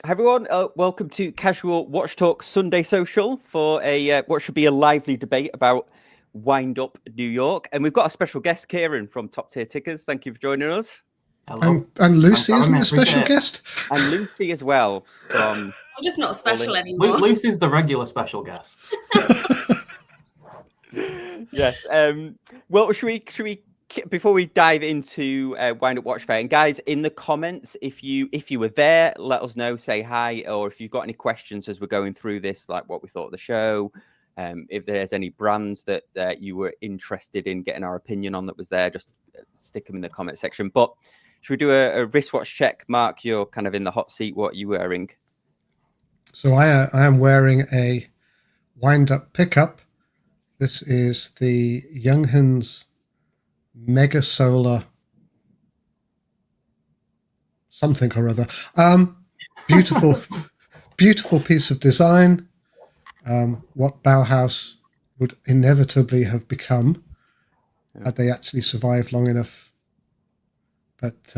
Hi everyone, welcome to Casual Watch Talk Sunday Social for a what should be a lively debate about Windup New York. And we've got a special guest, Kieran from Top Tier Tickers. Thank you for joining us. Hello. And Lucy isn't a special guest? And Lucy as well. I'm just not special anymore. Lucy's the regular special guest. Yes. Well, should we before we dive into Windup Watch Fair, and guys, in the comments, if you were there, let us know, say hi, or if you've got any questions as we're going through this, like what we thought of the show, if there's any brands that you were interested in getting our opinion on that was there, just stick them in the comment section. But should we do a wristwatch check? Mark, you're kind of in the hot seat. What are you wearing? So I am wearing a Windup pickup. This is the Younghans Mega Solar something or other. Beautiful, beautiful piece of design. What Bauhaus would inevitably have become had they actually survived long enough. But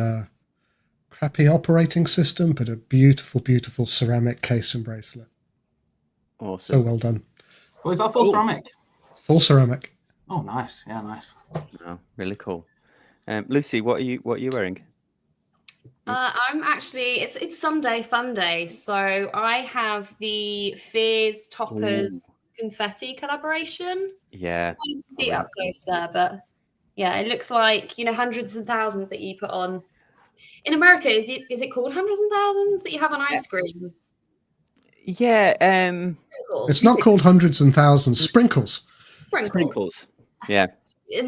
crappy operating system, but a beautiful, beautiful ceramic case and bracelet. Awesome. So well done. Oh, is that full ceramic? Full ceramic. Oh, nice. Yeah, nice. Oh, really cool. Lucy, what are you wearing? I'm actually it's Sunday Fun Day, so I have the Fears Toppers confetti collaboration. Yeah, You can see it up close there, but yeah, it looks like hundreds and thousands that you put on. In America, is it called hundreds and thousands that you have on ice cream? Yeah. It's not called hundreds and thousands. Sprinkles. Sprinkles. Yeah.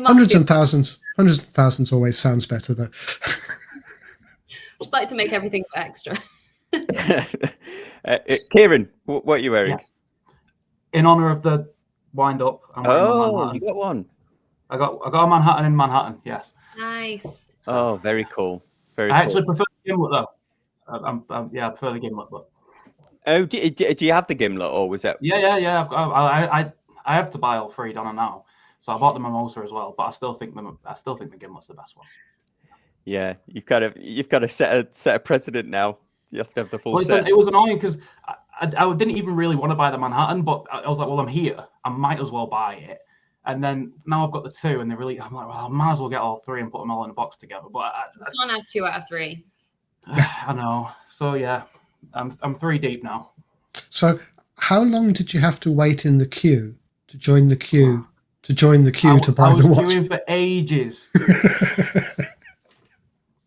Hundreds and thousands. Hundreds and thousands always sounds better, though. Just like to make everything extra. Kieran, what are you wearing? Yes. In honor of the Windup. Oh, you got one. I got a Manhattan in Manhattan. Yes. Nice. Oh, very cool. Very. I cool. actually prefer the gimlet though. I prefer the gimlet, but. Oh, do you have the gimlet, or was that? Yeah. I have to buy all three done now, so I bought the mimosa as well. But I still think the gimlet's the best one. Yeah, you've got to set a precedent now. You have to have the full set. It was annoying because I didn't even really want to buy the Manhattan, but I was like, well, I'm here, I might as well buy it. And then now I've got the two, and I'm like, well, I might as well get all three and put them all in a box together. But you can't have 2 out of 3. I know. So yeah, I'm 3 deep now. So how long did you have to wait in the queue to join the queue to buy the watch? I was queuing for ages.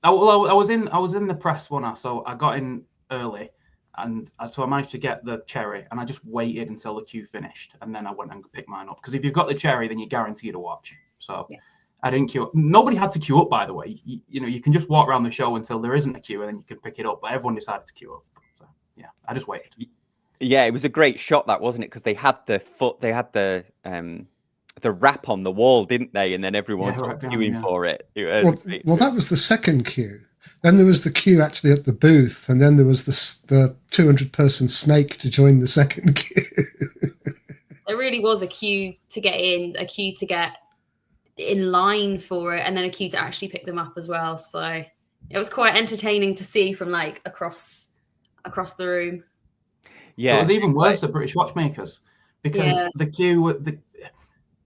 I was in the press one, so I got in early, and so I managed to get the cherry, and I just waited until the queue finished, and then I went and picked mine up. Because if you've got the cherry, then you're guaranteed a watch. So yeah. I didn't queue up. Nobody had to queue up, by the way. You can just walk around the show until there isn't a queue, and then you can pick it up. But everyone decided to queue up. So yeah, I just waited. Yeah, it was a great shot, that wasn't it? Because they had the wrap on the wall, didn't they? And then everyone's queuing for it. Well, that was the second queue. Then there was the queue actually at the booth, and then there was the 200-person snake to join the second queue. There really was a queue to get in, a queue to get in line for it, and then a queue to actually pick them up as well. So it was quite entertaining to see from like across the room. Yeah, so it was even worse at British Watchmakers because the queue.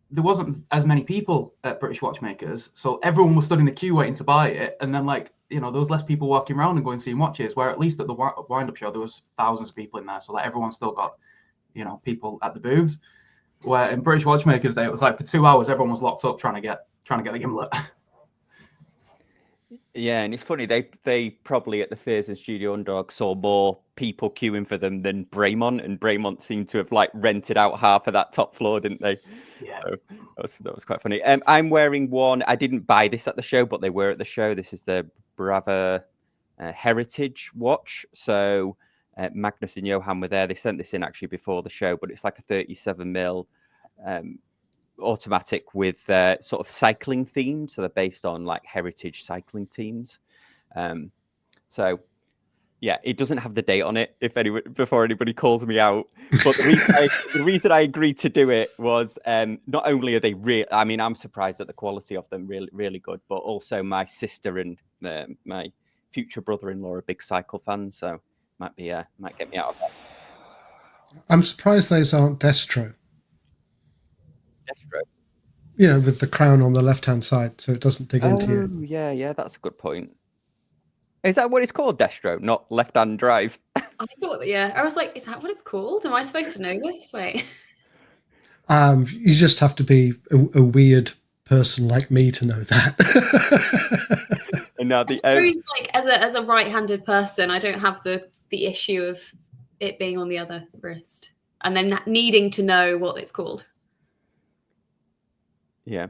There wasn't as many people at British Watchmakers, so everyone was stood in the queue waiting to buy it. And then, there was less people walking around and going seeing watches. Where at least at the Windup show, there was thousands of people in there, so everyone still got, people at the booths. Where in British Watchmakers Day, it was like for 2 hours, everyone was locked up trying to get the gimlet. Yeah, and it's funny, they probably at the Fears and Studio Underdog saw more people queuing for them than Braemont, and Braemont seemed to have rented out half of that top floor, didn't they? Yeah, so that was quite funny. I'm wearing one. I didn't buy this at the show, but they were at the show. This is the Brava Heritage watch. So Magnus and Johan were there. They sent this in actually before the show, but it's like a 37mm automatic with sort of cycling themes. So they're based on heritage cycling teams. So yeah, it doesn't have the date on it. Before anybody calls me out, but the reason I agreed to do it was not only are they real. I mean, I'm surprised at the quality of them, really, really good. But also, my sister and my future brother-in-law are big cycle fans, so might get me out of that. I'm surprised those aren't Destro. Destro. You know, with the crown on the left-hand side, so it doesn't dig into you. Oh, yeah, that's a good point. Is that what it's called, Destro, not left-hand drive? I thought, yeah. I was like, is that what it's called? Am I supposed to know this? Wait. You just have to be a weird person like me to know that. And now I suppose, like, as a right-handed person, I don't have the issue of it being on the other wrist and then needing to know what it's called. Yeah.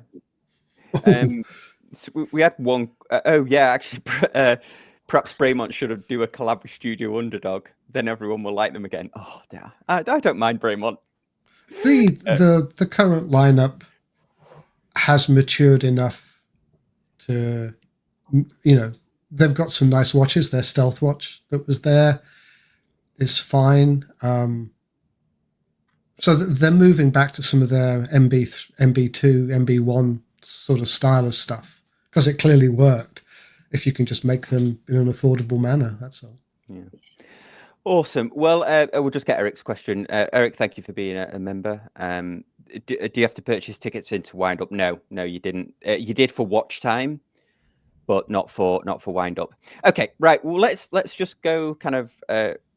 So we had one. Actually, perhaps Braymont should do a collab with Studio Underdog. Then everyone will like them again. Oh, dear. I don't mind Braymont. The current lineup has matured enough to, you know, they've got some nice watches. Their Stealth watch that was there is fine. So they're moving back to some of their MB2, MB1 sort of style of stuff because it clearly worked. If you can just make them in an affordable manner, that's all. Yeah. Awesome. Well, we'll just get Eric's question. Eric, thank you for being a member. Do you have to purchase tickets into Windup? No, you didn't. You did for watch time, but not for Windup. Okay, right. Well, let's just go kind of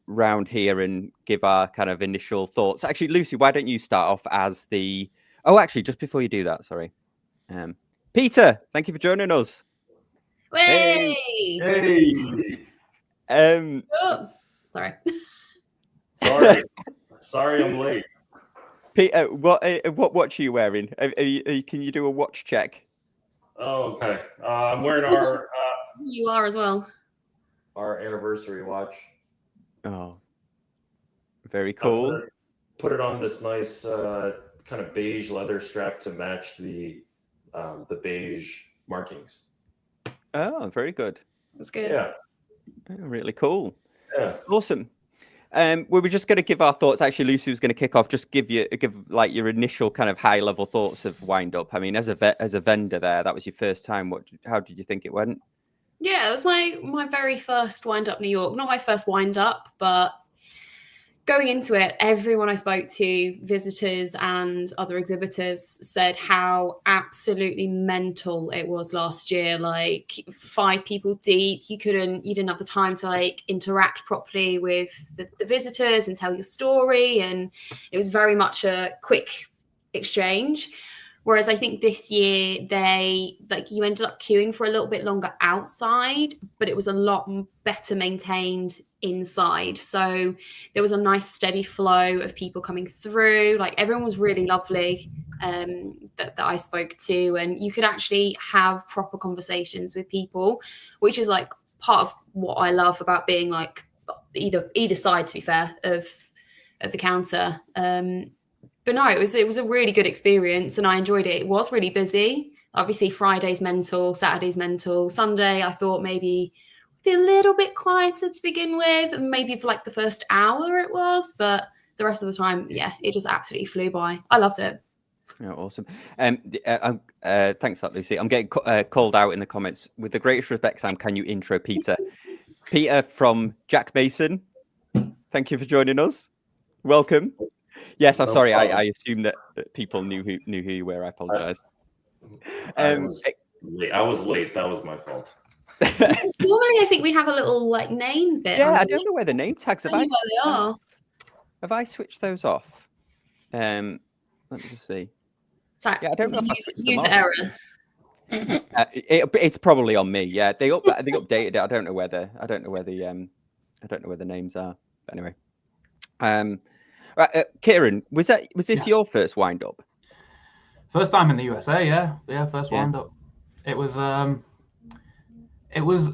round here and give our kind of initial thoughts. Actually, Lucy, why don't you start off as the? Oh, actually, just before you do that, sorry, Peter, thank you for joining us. Hey. Oh, sorry. Sorry, I'm late. Peter, what watch are you wearing? Can you do a watch check? Oh, okay. I'm wearing our. You are as well. Our anniversary watch. Oh, very cool. Put it on this nice kind of beige leather strap to match the beige markings. Oh, very good. That's good. Yeah. Oh, really cool. Yeah. Awesome. We were just going to give our thoughts. Actually, Lucy was going to kick off. Just give like your initial kind of high level thoughts of Windup. I mean, as a vendor there, that was your first time. How did you think it went? Yeah, it was my very first Windup New York. Not my first Windup, but going into it, everyone I spoke to, visitors and other exhibitors, said how absolutely mental it was last year. Like 5 people deep, you didn't have the time to like interact properly with the visitors and tell your story, and it was very much a quick exchange. Whereas I think this year you ended up queuing for a little bit longer outside, but it was a lot better maintained inside. So there was a nice steady flow of people coming through. Like everyone was really lovely that I spoke to, and you could actually have proper conversations with people, which is like part of what I love about being like either side, to be fair, of the counter. But no, it was a really good experience and I enjoyed it. It was really busy. Obviously, Friday's mental, Saturday's mental. Sunday, I thought maybe be a little bit quieter to begin with. And maybe for like the first hour it was, but the rest of the time, yeah, it just absolutely flew by. I loved it. Yeah, awesome. Thanks for that, Lucy. I'm getting called out in the comments. With the greatest respect, Sam, can you intro Peter? Peter from Jack Mason. Thank you for joining us. Welcome. Yes, I'm sorry. I assumed that people knew who you were. I apologize. I was late. That was my fault. Normally, I think we have a little like name bit. Yeah, I don't know where the name tags are. Have I switched those off? Let me just see. Yeah, I don't know if I switched user them error. It's probably on me. Yeah, they updated it. I don't know where the names are. But anyway, right, Kieran, was this your first Windup? First time in the USA, yeah, first Windup. It was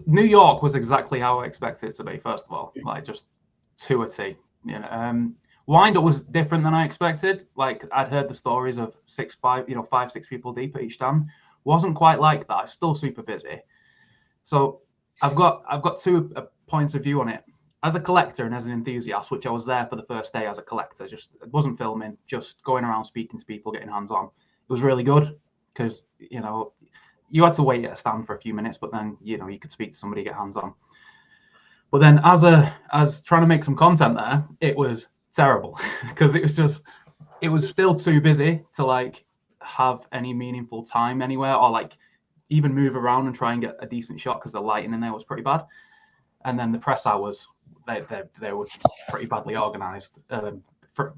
New York was exactly how I expected it to be. First of all, like just to a T. You know, Windup was different than I expected. Like I'd heard the stories of 5-6 people deep at each stand. Wasn't quite like that. It's still super busy. So I've got 2 points of view on it. As a collector and as an enthusiast, which I was there for the first day as a collector, just wasn't filming, just going around speaking to people, getting hands on. It was really good because you had to wait at a stand for a few minutes, but then you could speak to somebody, get hands on. But then as trying to make some content there, it was terrible because it was still too busy to like have any meaningful time anywhere or like even move around and try and get a decent shot because the lighting in there was pretty bad. And then the press hours, they were pretty badly organized,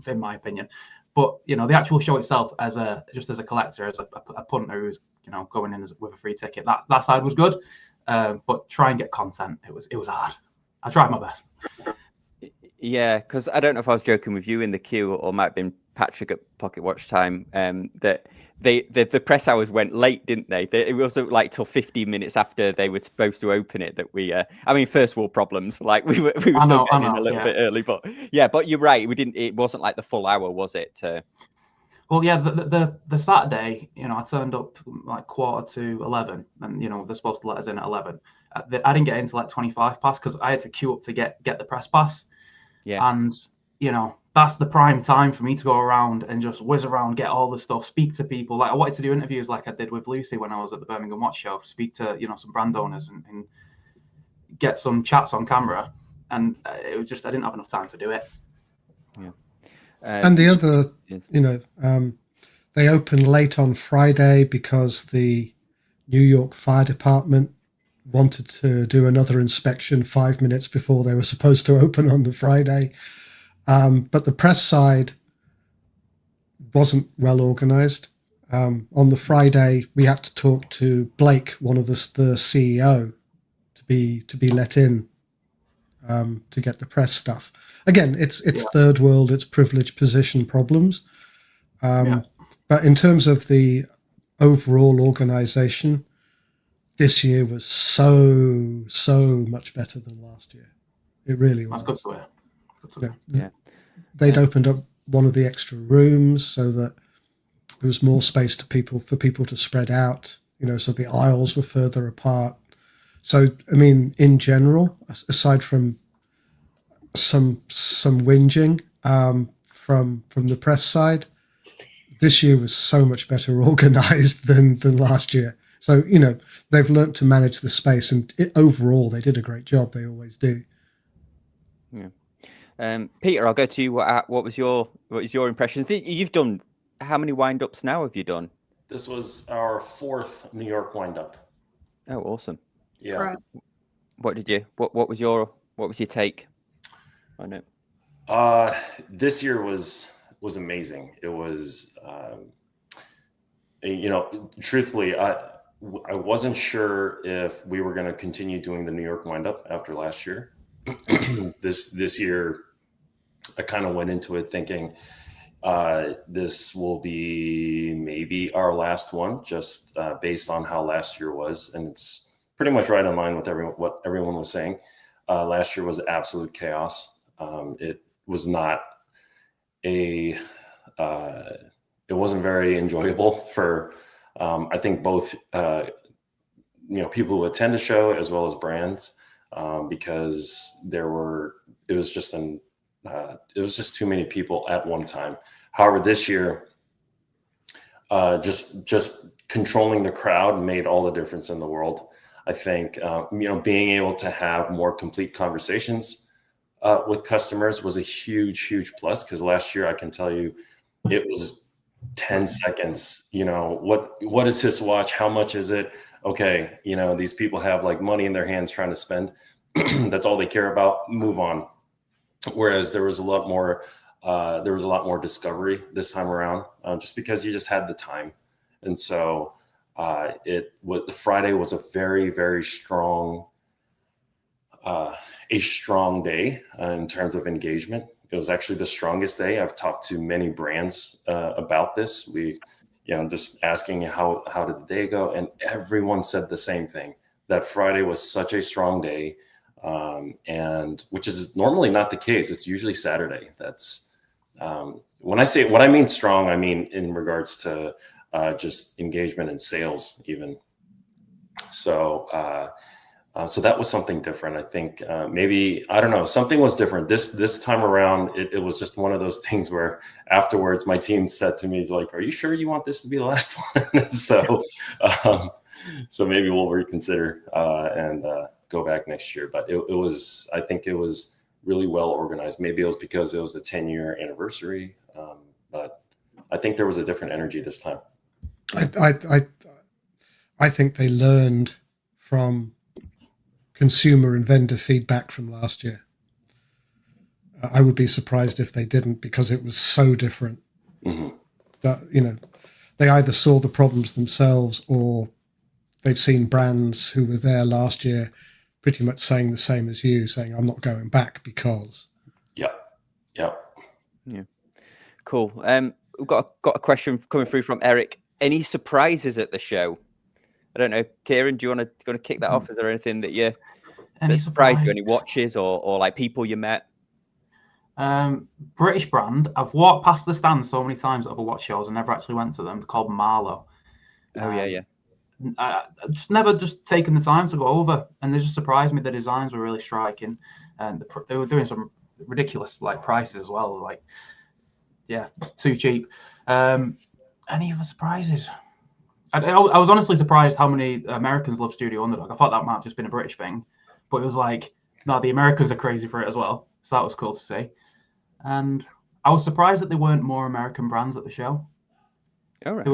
in my opinion. But you know, the actual show itself, as a collector, as a punter who's going in with a free ticket, that side was good. But try and get content, it was hard. I tried my best. Yeah, because I don't know if I was joking with you in the queue or might have been Patrick at Pocket Watch Time, that the press hours went late, didn't they? It wasn't like till 15 minutes after they were supposed to open it that we. I mean, first world problems. Like we were still getting in a little bit early, but you're right. We didn't. It wasn't like the full hour, was it? Well, yeah, the Saturday, I turned up like 11:15, and they're supposed to let us in at 11. I didn't get into like 25 past because I had to queue up to get the press pass. Yeah. And that's the prime time for me to go around and just whiz around, get all the stuff, speak to people. Like I wanted to do interviews like I did with Lucy when I was at the Birmingham Watch Show, speak to some brand owners and get some chats on camera. And it was just I didn't have enough time to do it. Yeah. And the other, they opened late on Friday because the New York Fire Department wanted to do another inspection 5 minutes before they were supposed to open on the Friday. But the press side wasn't well organized. On the Friday, we had to talk to Blake, one of the CEO, to be let in to get the press stuff. Again, it's third world, it's privileged position problems. But in terms of the overall organization, this year was so much better than last year. It really was. That's good to hear. They'd opened up one of the extra rooms so that there was more space for people to spread out, so the aisles were further apart. So, I mean, in general, aside from some whinging from the press side, this year was so much better organized than last year. So, they've learnt to manage the space, and overall, they did a great job. They always do. Yeah. Peter, I'll go to you. What was your impressions? You've done how many wind-ups now? Have you done? This was our 4th New York wind-up. Oh, awesome! Yeah. Right. What was your take on it? This year was amazing. It was, truthfully, I wasn't sure if we were going to continue doing the New York wind-up after last year. This year, I kind of went into it thinking this will be maybe our last one, just based on how last year was, and it's pretty much right in line with what everyone was saying. Last year was absolute chaos. It was not it wasn't very enjoyable for I think both people who attend the show as well as brands, because it was just too many people at one time. However, this year, just controlling the crowd made all the difference in the world. I think being able to have more complete conversations with customers was a huge plus, because last year I can tell you it was 10 seconds. What is this watch? How much is it? Okay, these people have like money in their hands trying to spend. That's all they care about. Move on. Whereas there was a lot more discovery this time around, just because you just had the time. And so Friday was a very, very strong day in terms of engagement. It was actually the strongest day. I've talked to many brands about this. We, just asking how did the day go, and everyone said the same thing, that Friday was such a strong day, and which is normally not the case. It's usually Saturday. That's when I mean strong, I mean in regards to just engagement and sales even. So that was something different. I think maybe, I don't know, something was different this time around. It was just one of those things where afterwards my team said to me, like, "Are you sure you want this to be the last one?" So maybe we'll reconsider. go back next year. But I think it was really well organized. Maybe it was because it was the 10-year anniversary, but I think there was a different energy this time. I think they learned from consumer and vendor feedback from last year. I would be surprised if they didn't, because it was so different. Mm-hmm. That they either saw the problems themselves, or they've seen brands who were there last year pretty much saying the same as you, saying, I'm not going back because. Yeah. Cool. We've got a question coming through from Eric. Any surprises at the show? I don't know, Kieran, do you want to kick that off? Is there anything that surprised you? Any watches or like people you met? British brand. I've walked past the stand so many times at other watch shows and never actually went to them. They're called Marlowe. Yeah. I just never taken the time to go over, and they just surprised me. The designs were really striking, and they were doing some ridiculous like prices as well. Like, yeah, too cheap. Any other surprises? I was honestly surprised how many Americans love Studio Underdog. I thought that might have just been a British thing, but it was like, no, the Americans are crazy for it as well. So that was cool to see. And I was surprised that there weren't more American brands at the show. All right.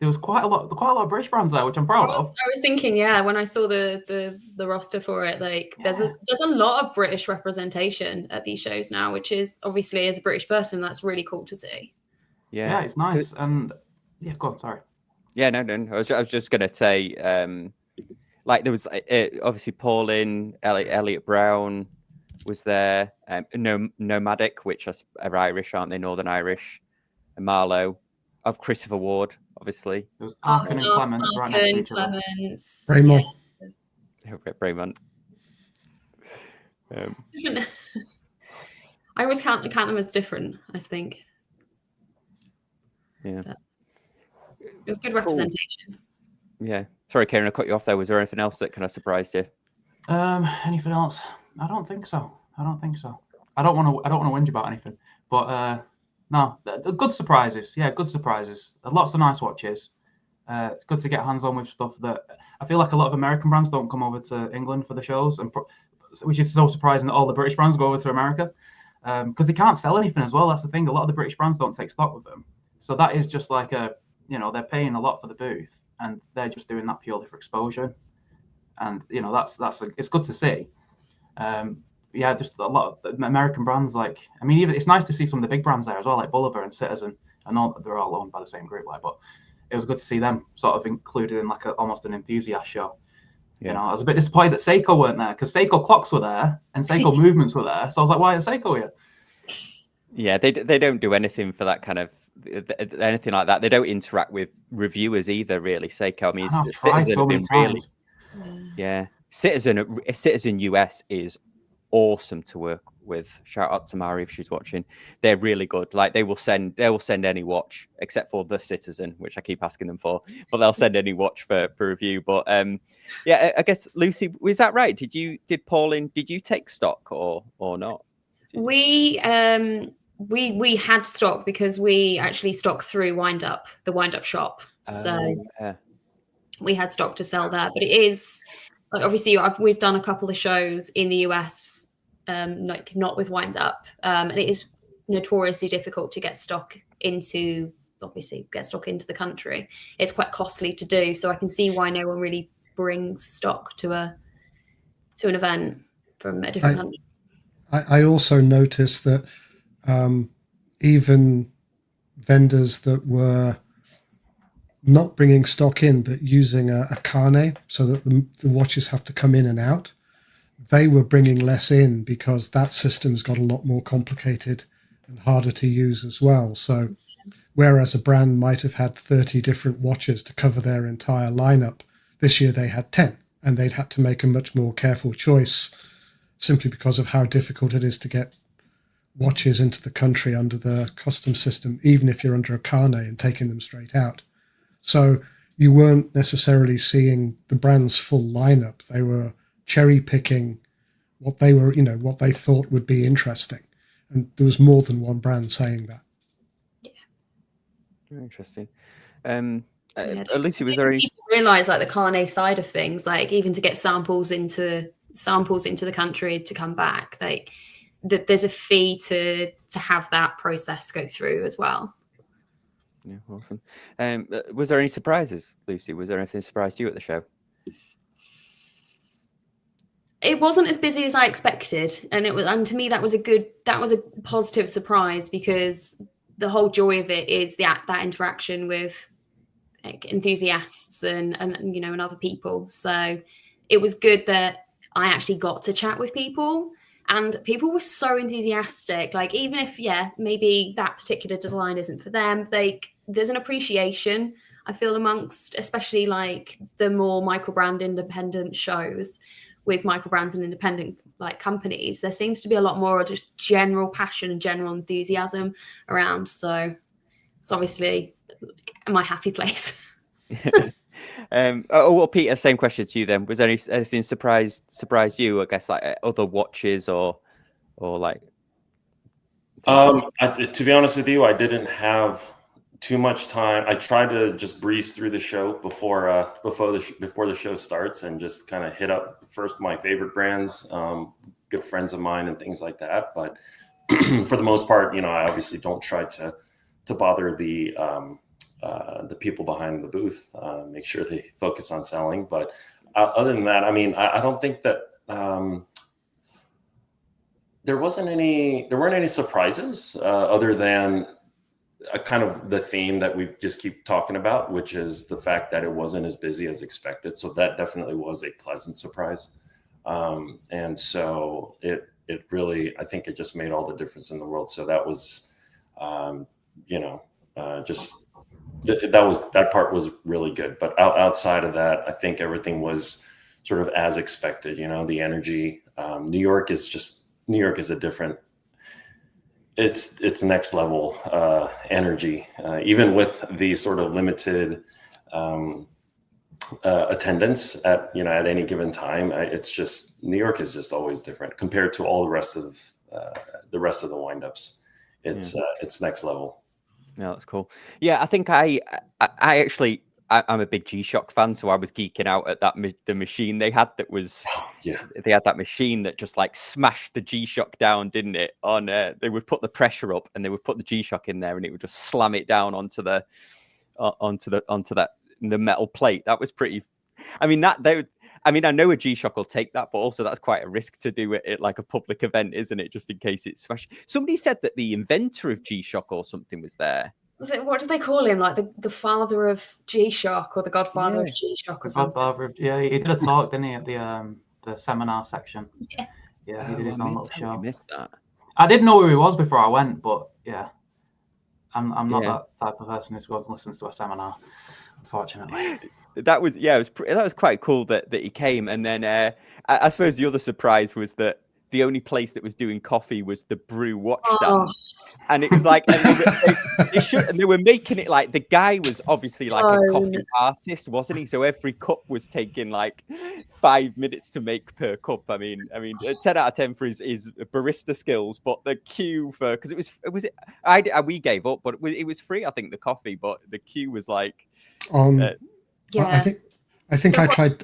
There was quite a lot of British brands there, which I'm proud of. I was thinking, when I saw the roster for it, like there's a lot of British representation at these shows now, which is obviously, as a British person, that's really cool to see. Yeah, it's nice. And yeah, go on, sorry. Yeah, no. I was just gonna say, like there was obviously Pauline, Elliot Brown was there. Nomadic, which are Irish, aren't they? Northern Irish. And Marlowe, of Christopher Ward, obviously. There was Arkin and Clements right next to each other. Braymont. Braymont. I always count them as different, I think. Yeah. But it was good representation. Yeah. Sorry, Karen, I cut you off there. Was there anything else that kind of surprised you? Anything else? I don't think so. I don't want to whinge about anything. But no, good surprises. Yeah, good surprises. Lots of nice watches. It's good to get hands on with stuff that I feel like a lot of American brands don't come over to England for the shows, which is so surprising that all the British brands go over to America, because they can't sell anything as well. That's the thing. A lot of the British brands don't take stock with them. So that is just like they're paying a lot for the booth, and they're just doing that purely for exposure. And it's good to see. Just a lot of American brands. Like, I mean, even it's nice to see some of the big brands there as well, like Bulliver and Citizen. I know they're all owned by the same group, but it was good to see them sort of included in like almost an enthusiast show. Yeah. I was a bit disappointed that Seiko weren't there, because Seiko clocks were there and Seiko movements were there. So I was like, why is Seiko here? Yeah, they don't do anything for that kind of anything like that. They don't interact with reviewers either, really. Seiko, I mean, Citizen have been really, yeah. Citizen US is awesome to work with. Shout out to Mari if she's watching. They're really good. Like they will send any watch except for the Citizen, which I keep asking them for, but they'll send any watch for review. But yeah, I guess Lucy, was that right? Did Pauline, did you take stock or not? We had stock because we actually stock through Windup, the Windup shop. So we had stock to sell there, but it is like, obviously we've done a couple of shows in the US, like not with Windup, and it is notoriously difficult to get stock into the country. It's quite costly to do, so I can see why no one really brings stock to an event from a different country. I also noticed that even vendors that were not bringing stock in but using a carnet so that the watches have to come in and out, they were bringing less in because that system's got a lot more complicated and harder to use as well. So whereas a brand might have had 30 different watches to cover their entire lineup, this year they had 10, and they'd had to make a much more careful choice simply because of how difficult it is to get watches into the country under the customs system, even if you're under a carnet and taking them straight out. So you weren't necessarily seeing the brand's full lineup. They were cherry picking what they thought would be interesting. And there was more than one brand saying that. Yeah. Very interesting. Lucy, was there any? People realise like the carnet side of things, like even to get samples into the country to come back, like that there's a fee to have that process go through as well. Yeah, awesome. Was there any surprises, Lucy? Was there anything that surprised you at the show? It wasn't as busy as I expected, and to me that was a positive surprise, because the whole joy of it is that interaction with like enthusiasts and other people. So it was good that I actually got to chat with people, and people were so enthusiastic. Like, even if maybe that particular design isn't for them, there's an appreciation, I feel, amongst especially like the more microbrand independent shows with microbrands and independent like companies. There seems to be a lot more just general passion and general enthusiasm around. So it's obviously my happy place. Well, Peter, same question to you then. Was there anything surprised you? I guess like other watches or like. To be honest with you, I didn't have too much time. I tried to just breeze through the show before the show starts, and just kind of hit up first my favorite brands, good friends of mine, and things like that. But for the most part, I obviously don't try to bother the people behind the booth. Make sure they focus on selling. But other than that, I mean, I don't think that there weren't any surprises other than kind of the theme that we just keep talking about, which is the fact that it wasn't as busy as expected. So that definitely was a pleasant surprise. And so it really, I think it just made all the difference in the world. So that was, just that part was really good. But outside of that, I think everything was sort of as expected. The energy. New York is a different. It's next level energy, even with the sort of limited attendance at any given time. It's just, New York is just always different compared to all the rest of the windups. It's next level. No, that's cool. Yeah, I think I actually I'm a big G-Shock fan, so I was geeking out at the machine they had that was. Yeah. They had that machine that just like smashed the G-Shock down, didn't it? They would put the pressure up and they would put the G-Shock in there, and it would just slam it down onto the metal plate. That was pretty. I mean, I know a G-Shock will take that, but also that's quite a risk to do it at like a public event, isn't it? Just in case it's smashed. Somebody said that the inventor of G-Shock or something was there. Was it, what did they call him? Like the father of G-Shock, or the godfather of G-Shock, or something? He did a talk, didn't he, at the seminar section? Yeah, he did his own little show. I missed that. I didn't know who he was before I went, but I'm not that type of person who goes and listens to a seminar, unfortunately. That was quite cool that he came. And then I suppose the other surprise was that the only place that was doing coffee was the Brew watch stand. And it was like, and they were making it like, the guy was obviously like a coffee artist, wasn't he? So every cup was taking like 5 minutes to make per cup. I mean, 10 out of 10 for his barista skills, but the queue for, because we gave up, but it was free, I think, the coffee, but the queue was like. I think I tried.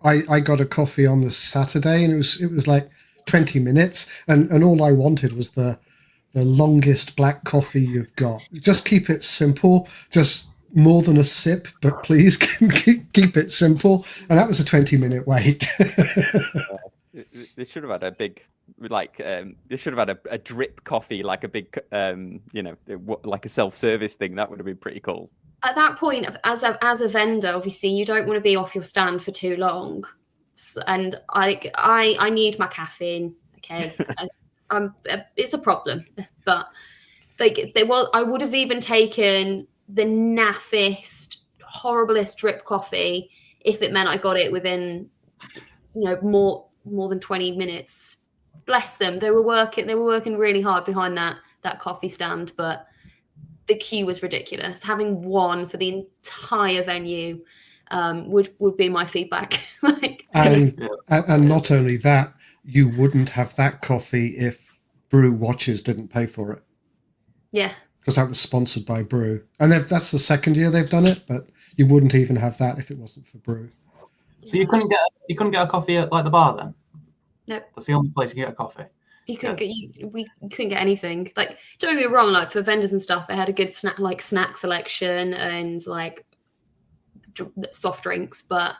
I got a coffee on the Saturday, and it was like 20 minutes, and all I wanted was the longest black coffee you've got. Just keep it simple, just more than a sip, but please keep it simple. And that was a 20-minute wait. They should have had a big, like, they should have had a drip coffee, like a big, like a self-service thing. That would have been pretty cool. At that point, as a vendor, obviously, you don't want to be off your stand for too long. And I need my caffeine. Okay. It's a problem, but I would have even taken the naffest, horriblest drip coffee if it meant I got it within, more than 20 minutes. Bless them. They were working really hard behind that coffee stand, but the queue was ridiculous. Having one for the entire venue would be my feedback. and not only that, you wouldn't have that coffee if Brew Watches didn't pay for it. Yeah. Because that was sponsored by Brew. And that's the second year they've done it, but you wouldn't even have that if it wasn't for brew. So you couldn't get a coffee at like the bar then? Nope. That's the only place you can get a coffee. You couldn't we couldn't get anything. Like, don't get me wrong, like for vendors and stuff, they had a good snack selection and like soft drinks, but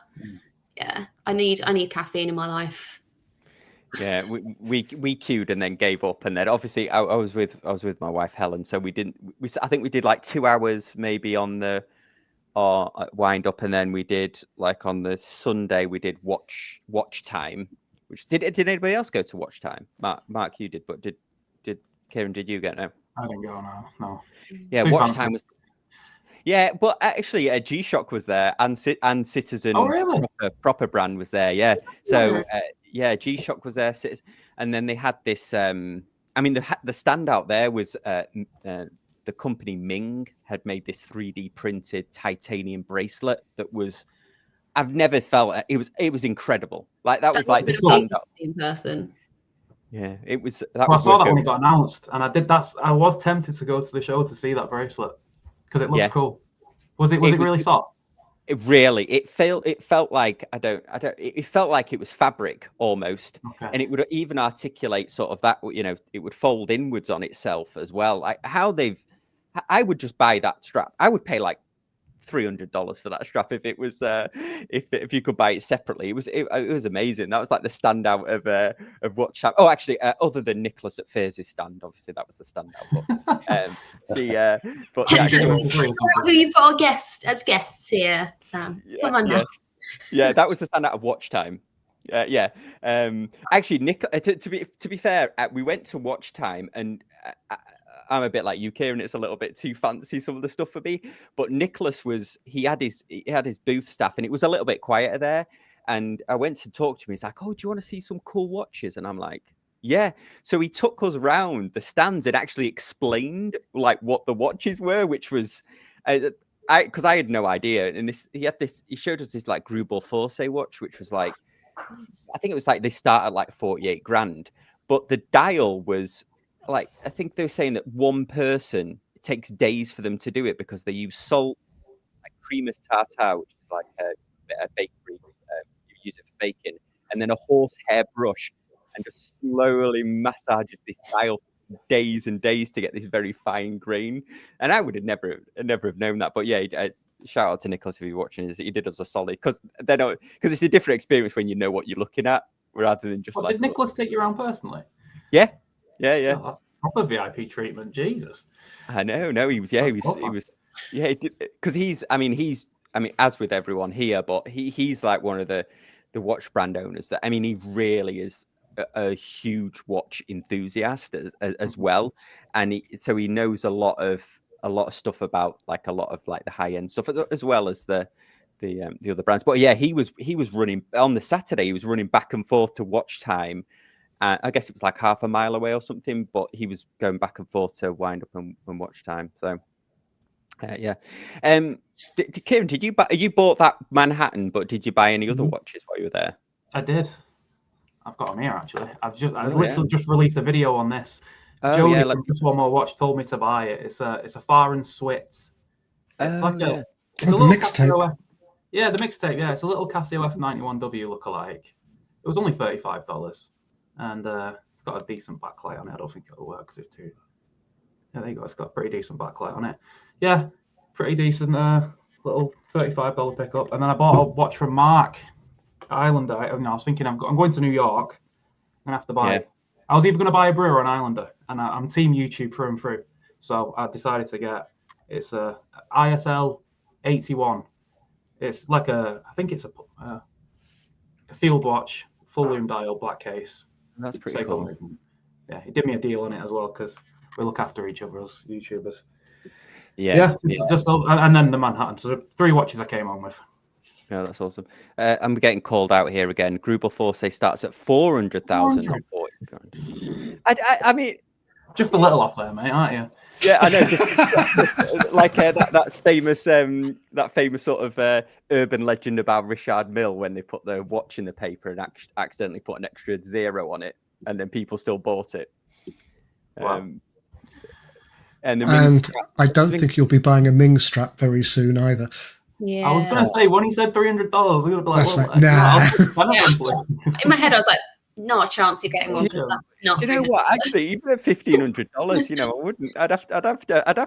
yeah, I need caffeine in my life. Yeah, we queued and then gave up, and then obviously I was with my wife Helen, so I think we did like 2 hours maybe on the wind up, and then we did like on the Sunday we did watch time. Which did anybody else go to watch time? Mark, you did, but did Kieran? Did you get no? I didn't go. No. Yeah, watch time was. Yeah, but actually, G-Shock was there, and Citizen. Oh, really? Proper brand was there. Yeah. So G-Shock was there, and then they had this. I mean, the standout there was the company Ming had made this 3D printed titanium bracelet that was. I've never felt it. It was incredible. Like that was like the standout in person. Yeah, it was. I saw that when it got announced, and I did that. I was tempted to go to the show to see that bracelet because it looks cool. Was it really soft? It really. It felt like It felt like it was fabric almost, and it would even articulate sort of that. It would fold inwards on itself as well. Like I would just buy that strap. I would pay like $300 for that strap if it was if you could buy it separately. It was amazing. That was like the standout of watch time. Oh, actually, other than Nicholas at Fairs' stand, obviously that was the standout. But you've got guests here, Sam. Come on now. Yeah, that was the standout of watch time. Actually, Nick. To be fair, we went to watch time and. I'm a bit like you, Kieran. It's a little bit too fancy, some of the stuff for me. But Nicholas he had his booth staff, and it was a little bit quieter there. And I went to talk to him. He's like, "Oh, do you want to see some cool watches?" And I'm like, "Yeah." So he took us around the stands and actually explained like what the watches were, which was, because I had no idea. And he showed us this like Grubel Force watch, which was like, I think it was like they start at like 48 grand, but the dial was. Like, I think they were saying that one person, it takes days for them to do it because they use salt, like cream of tartar, which is like a bakery, you use it for baking, and then a horsehair brush, and just slowly massages this dial for days and days to get this very fine grain. And I would have never have known that. But yeah, shout out to Nicholas if you're watching. He did us a solid because it's a different experience when you know what you're looking at rather than just Did Nicholas take you around personally? Yeah. Yeah. Oh, that's proper VIP treatment, Jesus. I know. No, he was. Yeah, he was. Yeah, because as with everyone here, but he's like one of the watch brand owners. That he really is a huge watch enthusiast as well, and so he knows a lot of stuff about like a lot of like the high end stuff as well as the other brands. But yeah, he was running on the Saturday. He was running back and forth to watch time. I guess it was like half a mile away or something, but he was going back and forth to wind up and watch time. So, yeah. Kieran, you bought that Manhattan, but did you buy any other watches while you were there? I did. I've got them here actually. I've literally just released a video on this. Jody from Just One More Watch told me to buy it. It's a Far and Swit. It's like a little mixtape. Yeah, the mixtape. Yeah, it's a little Casio F91W lookalike. It was only $35. And it's got a decent backlight on it. I don't think it'll work because it's too. Yeah, there you go. It's got a pretty decent backlight on it. Yeah, pretty decent little $35 pickup. And then I bought a watch from Mark Islander. I was thinking I'm going to New York. I'm gonna have to buy. Yeah. I was either going to buy a Brewer or an Islander, and I'm team YouTube through and through. So I decided to get it's a ISL 81. It's like I think it's a field watch, full lume dial, black case. That's pretty cool. Yeah, he did me a deal on it as well because we look after each other as YouTubers. Yeah. And then the Manhattan. So 3 watches I came home with. Yeah, that's awesome. I'm getting called out here again. Grubel Force starts at 400,000. I mean, just a little off there, mate, aren't you? Yeah, I know. Just like that famous sort of urban legend about Richard Mille when they put the watch in the paper and accidentally put an extra 0 on it, and then people still bought it. Wow. And I don't think you'll be buying a Ming strap very soon either. Yeah. I was gonna say when he said $300, I'm gonna be like, That's well, like, nah. In my head, I was like, not a chance you're getting one. Do you Not Do you know what? Actually, even at $1,500, you know, I wouldn't. I'd have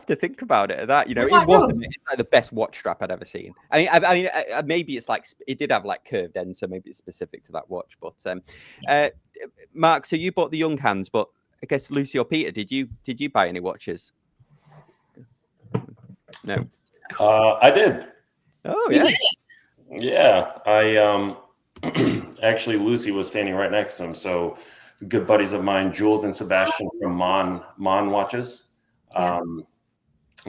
to think about it. That, you know, Oh my it wasn't. God. It's like the best watch strap I'd ever seen. I mean, maybe it's like it did have like curved ends, so maybe it's specific to that watch. But Mark, so you bought the young hands, but I guess Lucy or Peter, did you buy any watches? No. I did. Oh You yeah. did? Yeah, I actually Lucy was standing right next to him. So good buddies of mine, Jules and Sebastian from Mon Watches. Yeah.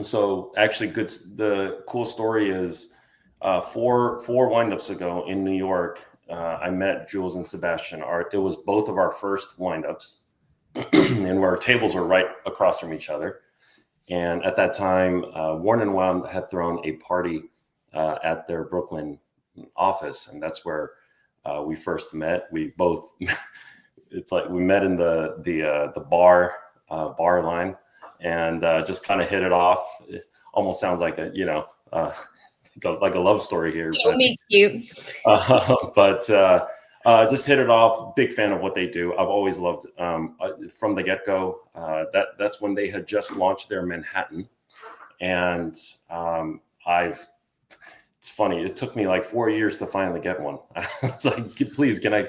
So actually, the cool story is four windups ago in New York, I met Jules and Sebastian. It was both of our first windups, and our tables were right across from each other. And at that time, Warren & Wound had thrown a party at their Brooklyn office, and that's where we first met. We both, it's like we met in the bar line, and just kind of hit it off. It almost sounds like like a love story here. It'll meet you. But just hit it off. Big fan of what they do. I've always loved from the get-go. That's when they had just launched their Manhattan, and it's funny. It took me like 4 years to finally get one. I was like, please, can I?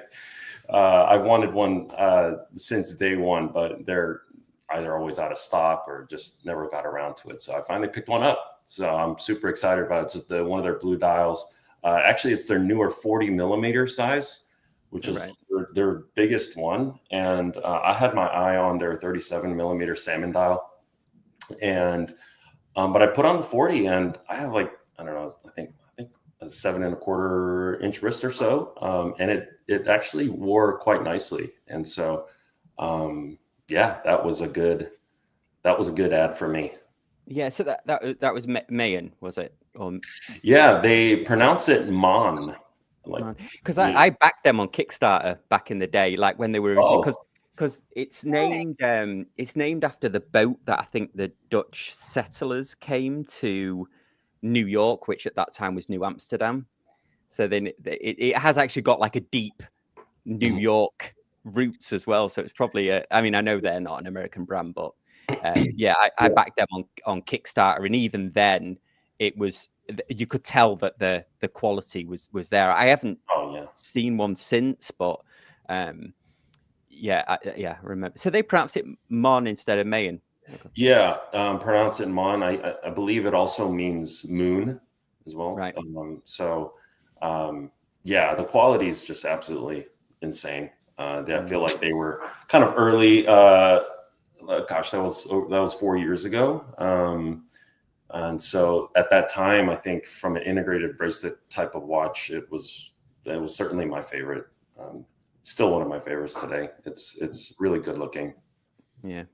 I've wanted one since day one, but they're either always out of stock or just never got around to it. So I finally picked one up. So I'm super excited about it. It's one of their blue dials. Actually, it's their newer 40 millimeter size, which is their biggest one. And I had my eye on their 37 millimeter salmon dial. And but I put on the 40, and I have like, I don't know, I think a 7.25 inch wrist or so. And it actually wore quite nicely. And so yeah, that was a good ad for me. Yeah, so that was Mayan, was it? Yeah, they pronounce it Mon. Because I backed them on Kickstarter back in the day, like when they were because it's named after the boat that I think the Dutch settlers came to New York, which at that time was New Amsterdam. So then it has actually got like a deep New York roots as well. So it's probably I mean, I know they're not an American brand, but yeah, I backed them on Kickstarter, and even then it was, you could tell that the quality was there. I haven't seen one since, but yeah, I remember. So they pronounce it Mon instead of Mayan. Okay. Yeah, pronounce it Mon. I believe it also means moon as well. Right. Yeah, the quality is just absolutely insane. I feel like they were kind of early. Gosh, that was 4 years ago. And so at that time, I think from an integrated bracelet type of watch, that was certainly my favorite. Still one of my favorites today. It's really good looking. Yeah,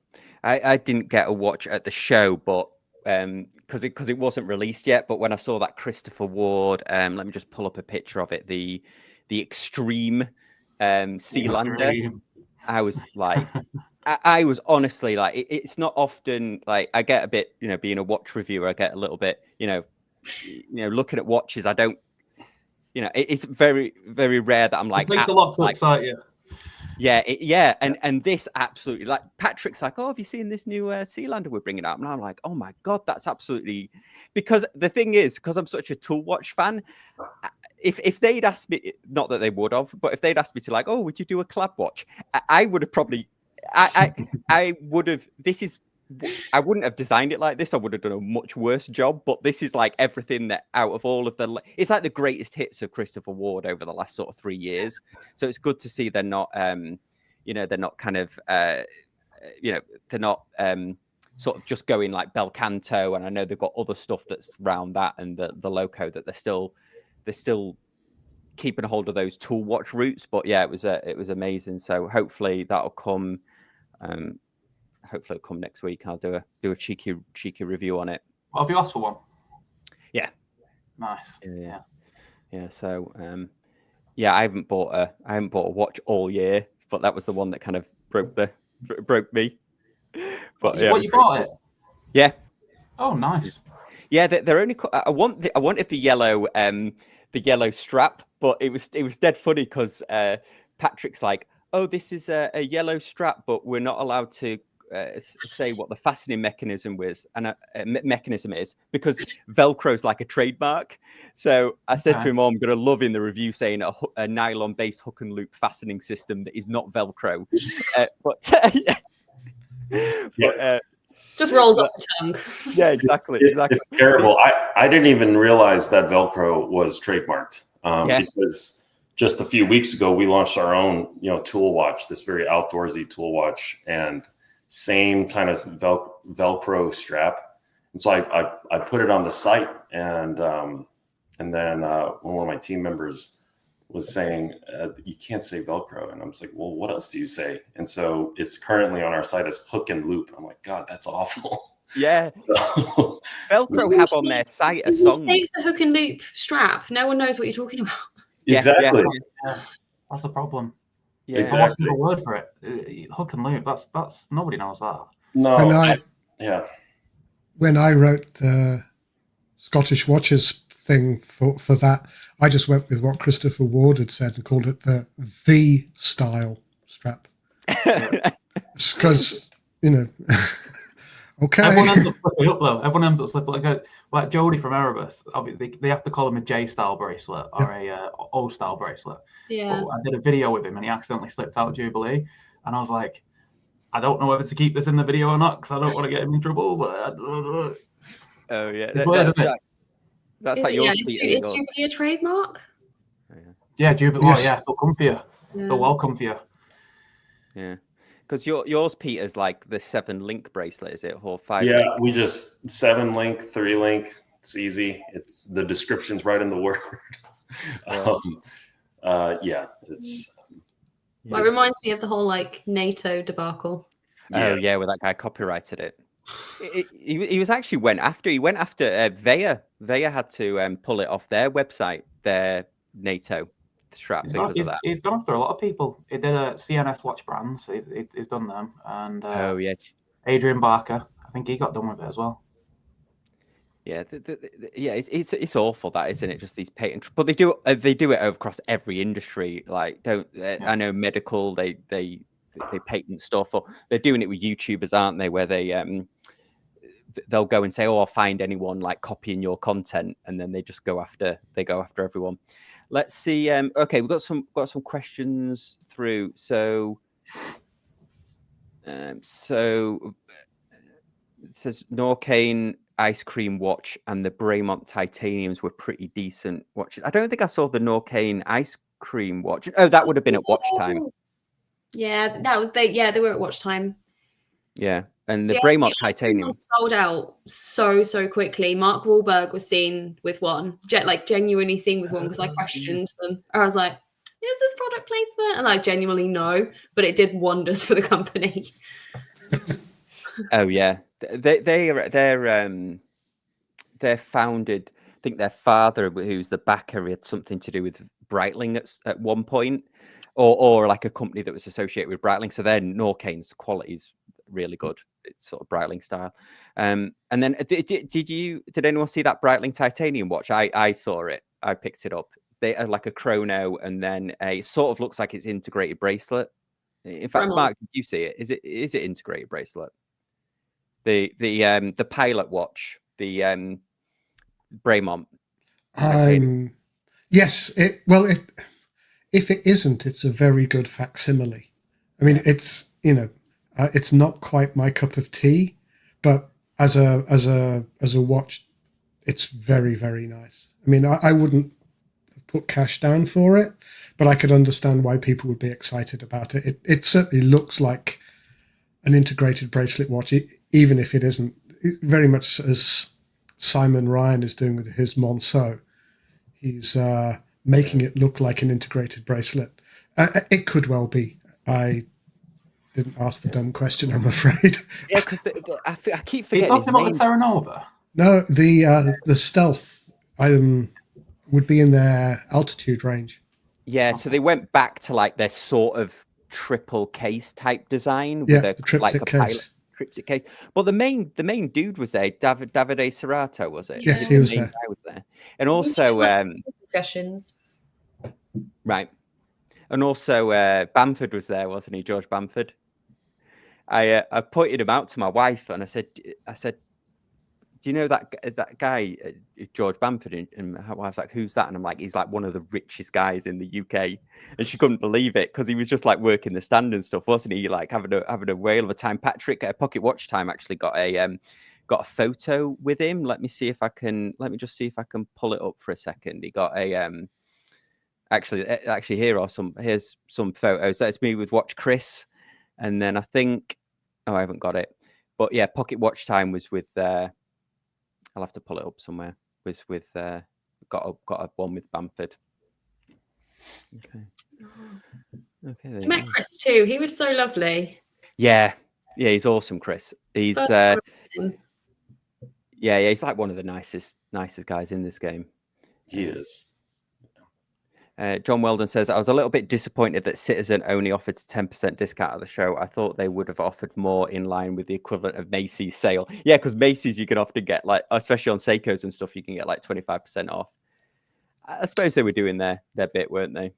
I didn't get a watch at the show, but because it wasn't released yet. But when I saw that Christopher Ward, let me just pull up a picture of it. The Extreme Sealander. I was like, I was honestly like, it's not often like I get a bit, being a watch reviewer, I get a little bit, looking at watches. I don't, it's very, very rare that I'm like, it takes a lot to excite you. Yeah, and this absolutely, like Patrick's like, oh, have you seen this new Sealander we're bringing out? And I'm like, oh my god, that's absolutely, because the thing is, because I'm such a tool watch fan, if they'd asked me, not that they would have, but if they'd asked me to like, oh, would you do a collab watch? I would have probably, I would have. I wouldn't have designed it like this. I would have done a much worse job. But this is like everything that out of all of it's like the greatest hits of Christopher Ward over the last sort of 3 years. So it's good to see they're not, they're not kind of, they're not sort of just going like Bel Canto. And I know they've got other stuff that's around that, and the Loco, that they're still keeping a hold of those tool watch roots. But yeah, it was amazing. So hopefully that'll come. Hopefully it'll come next week. I'll do a cheeky review on it. Well, have you asked for one? Yeah. Nice. Yeah. So I haven't bought a watch all year, but that was the one that kind of broke me. But you bought it? Yeah. Oh, nice. Yeah, they're only. I wanted the yellow strap, but it was dead funny because Patrick's like, oh, this is a yellow strap, but we're not allowed to say what the fastening mechanism is because Velcro's like a trademark. So I said to him, "Oh, I'm going to love in the review saying a nylon-based hook and loop fastening system that is not Velcro," just rolls off the tongue. Yeah, exactly. It's terrible. I didn't even realize that Velcro was trademarked because just a few weeks ago we launched our own, tool watch, this very outdoorsy tool watch, and same kind of Velcro strap. And so I put it on the site, and then one of my team members was saying, you can't say Velcro. And I was like, well, what else do you say? And so it's currently on our site as hook and loop. I'm like, God, that's awful. Yeah. Velcro have on their site a song. You say it's a hook and loop strap. No one knows what you're talking about. Exactly. Yeah. That's a problem. Yeah, exactly. What's the word for it? Hook and loop. That's nobody knows that. No. When I wrote the Scottish Watches thing for that, I just went with what Christopher Ward had said and called it the style strap. Because okay. Everyone ends up slipping up though. Everyone ends up slipping like Jody from Erebus. Obviously, they have to call him a J style bracelet or a O style bracelet. Yeah. But I did a video with him and he accidentally slipped out Jubilee, and I was like, I don't know whether to keep this in the video or not because I don't want to get him in trouble. But oh yeah, it's weird, isn't it? That's like your is Jubilee a trademark? Yeah, Jubilee. Yes. Oh, yeah, they'll come for you. They'll welcome for you. Yeah. Because yours, Peter's like the 7-link bracelet, is it? Or 5? Yeah, we just 7-link, 3-link. It's easy. It's the description's right in the word. It's. Well, it reminds me of the whole NATO debacle. Oh yeah, where that guy copyrighted it. He was actually went after Veya. Veya had to pull it off their website, their NATO strap because of that. He's gone after a lot of people. He did a CNS watch brands. He's done them, and Adrian Barker. I think he got done with it as well. Yeah, it's awful that, isn't it? Just these patent, but they do it across every industry. Like, I know medical, they patent stuff, or they're doing it with YouTubers, aren't they? Where they'll go and say, "Oh, I'll find anyone like copying your content," and then they just go after everyone. Let's see. Okay, we've got some questions through. So it says Norcane ice cream watch and the Braemont titaniums were pretty decent watches. I don't think I saw the Norcane ice cream watch. Oh, that would have been at Watch Time. Yeah, they were at Watch Time. Yeah, and the Braemont titanium sold out so quickly. Mark Wahlberg was seen with one, genuinely seen with one because I questioned them. I was like, "Is this product placement?" And I genuinely no, but it did wonders for the company. Oh yeah, they're founded. I think their father, who's the backer, had something to do with Breitling at one point, or like a company that was associated with Breitling. So then Norcane's quality is really good. It's sort of Breitling style. And then did anyone see that Breitling titanium watch? I saw it. I picked it up. They are like a chrono, and then it sort of looks like it's integrated bracelet. In fact, Mark, did you see it? Is it integrated bracelet? The pilot watch, the Braemont. Yes. If it isn't, it's a very good facsimile. I mean, it's it's not quite my cup of tea, but as a watch, it's very, very nice. I mean, I wouldn't put cash down for it, but I could understand why people would be excited about it. It certainly looks like an integrated bracelet watch, even if it isn't. Very much as Simon Ryan is doing with his Monceau. He's making it look like an integrated bracelet. It could well be. I didn't ask the dumb question, I'm afraid. Yeah, because I keep forgetting. Are you talking about the Terra Nova? No, the Stealth item would be in their altitude range. Yeah, so they went back to like their sort of triple case type design. Yeah, with the triptych case. cryptic case. But the main dude was there. Davide Serrato, was it? Yes, Yeah. he was The main there. guy was there, and also discussions. right, and also Bamford was there, wasn't he? George Bamford. I pointed him out to my wife, and I said, do you know that guy, George Bamford? And my wife was like, who's that? And I'm like, he's like one of the richest guys in the UK. And she couldn't believe it because he was just like working the stand and stuff, wasn't he? Like having a whale of a time. Patrick at Pocket Watch Time actually got a photo with him. Let me just see if I can pull it up for a second. He got a actually here's some photos. That's me with Watch Chris, and then I think I haven't got it, but yeah, Pocket Watch Time was with. I'll have to pull it up somewhere. Was with got a one with Bamford. Okay. There I you met go. Chris too. He was so lovely. Yeah, he's awesome, Chris. He's So he's like one of the nicest guys in this game. He is. John Weldon says, I was a little bit disappointed that Citizen only offered 10% discount at the show. I thought they would have offered more in line with the equivalent of Macy's sale. Yeah, because Macy's, you can often get, like, especially on Seikos and stuff, you can get like 25% off. I suppose they were doing their bit, weren't they?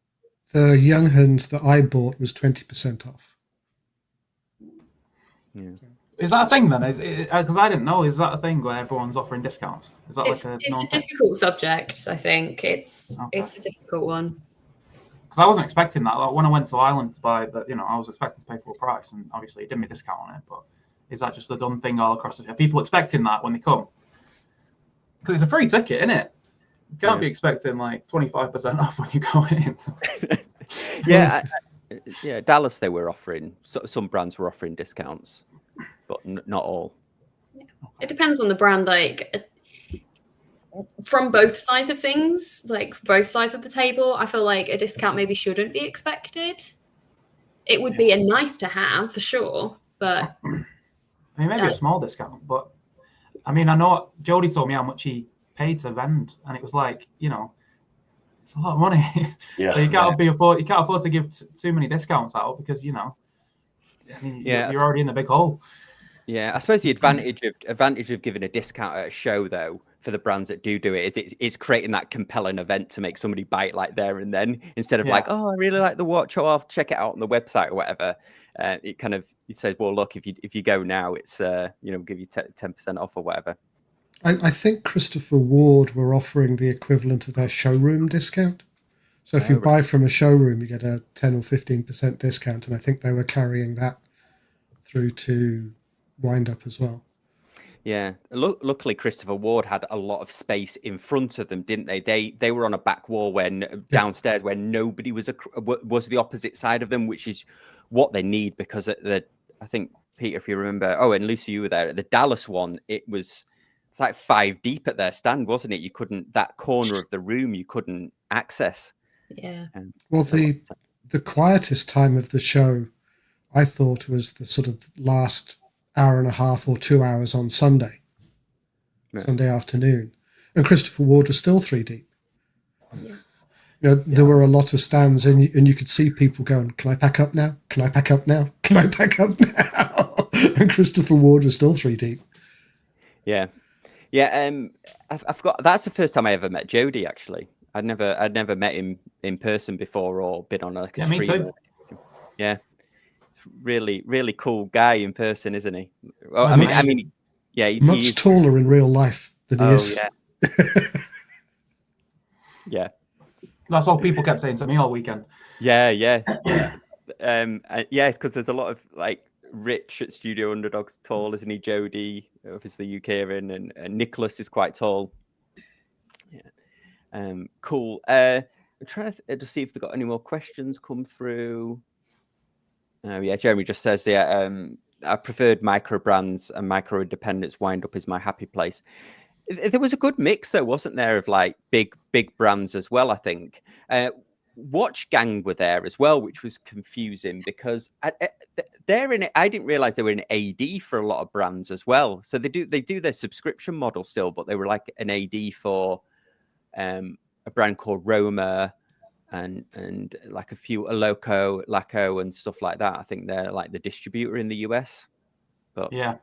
The Younghans that I bought was 20% off. Yeah. Is that a thing then? Because I didn't know. Is that a thing where everyone's offering discounts? Is that it's like a difficult subject. I think it's a difficult one. Because I wasn't expecting that. Like, when I went to Ireland to buy, but I was expecting to pay full price, and obviously it didn't be a discount on it. But is that just a done thing all across the? Are people expecting that when they come? Because it's a free ticket, isn't it? You can't be expecting like 25% off when you go in. Yeah, Dallas, they were offering, some brands were offering discounts, but not all. It depends on the brand, like from both sides of things, like both sides of the table. I feel like a discount maybe shouldn't be expected. It would be a nice to have for sure, but I mean, maybe a small discount. But I mean, I know Jody told me how much he paid to vend, and it was like, it's a lot of money. Yeah. So you can't afford to give too many discounts out because you're already in the big hole. Yeah, I suppose the advantage of giving a discount at a show, though, for the brands that do it, is it's creating that compelling event to make somebody buy it like there and then, instead of like, oh, I really like the watch, or I'll check it out on the website or whatever. It says, well, look, if you go now, it's we'll give you 10% off or whatever. I think Christopher Ward were offering the equivalent of their showroom discount. So if you buy from a showroom, you get a 10 or 15% discount, and I think they were carrying that through to Windup as well. Yeah. Luckily, Christopher Ward had a lot of space in front of them, didn't they? They were on a back wall downstairs where nobody was the opposite side of them, which is what they need, because I think, Peter, if you remember, and Lucy, you were there at the Dallas one. It's like 5 deep at their stand, wasn't it? You couldn't, that corner of the room you couldn't access. Yeah. Well, the quietest time of the show, I thought, was the sort of last hour and a half or 2 hours on Sunday afternoon, and Christopher Ward was still 3 deep. Yeah. There were a lot of stands, and you could see people going, "Can I pack up now? Can I pack up now? Can I pack up now?" And Christopher Ward was still 3 deep. Yeah. I forgot. That's the first time I ever met Jody. Actually, I'd never met him in person before or been on a stream. Me too. Yeah, it's really, really cool guy in person, isn't he? Well, I mean, yeah, much taller in real life than he is. Yeah. Yeah. That's all people kept saying to me all weekend. Yeah. It's because there's a lot of like Rich at Studio Underdogs tall, isn't he? Jody, obviously UKian, and Nicholas is quite tall. Yeah. Cool. I'm trying to see if they've got any more questions come through. Jeremy just says, I preferred micro brands and micro independents. Windup is my happy place. There was a good mix, though, wasn't there, of like big brands as well, I think. Watch Gang were there as well, which was confusing because they're in it. I didn't realize they were in AD for a lot of brands as well. So they do their subscription model still, but they were like an AD for a brand called Roma and like a few Laco and stuff like that. I think they're like the distributor in the US. But yeah,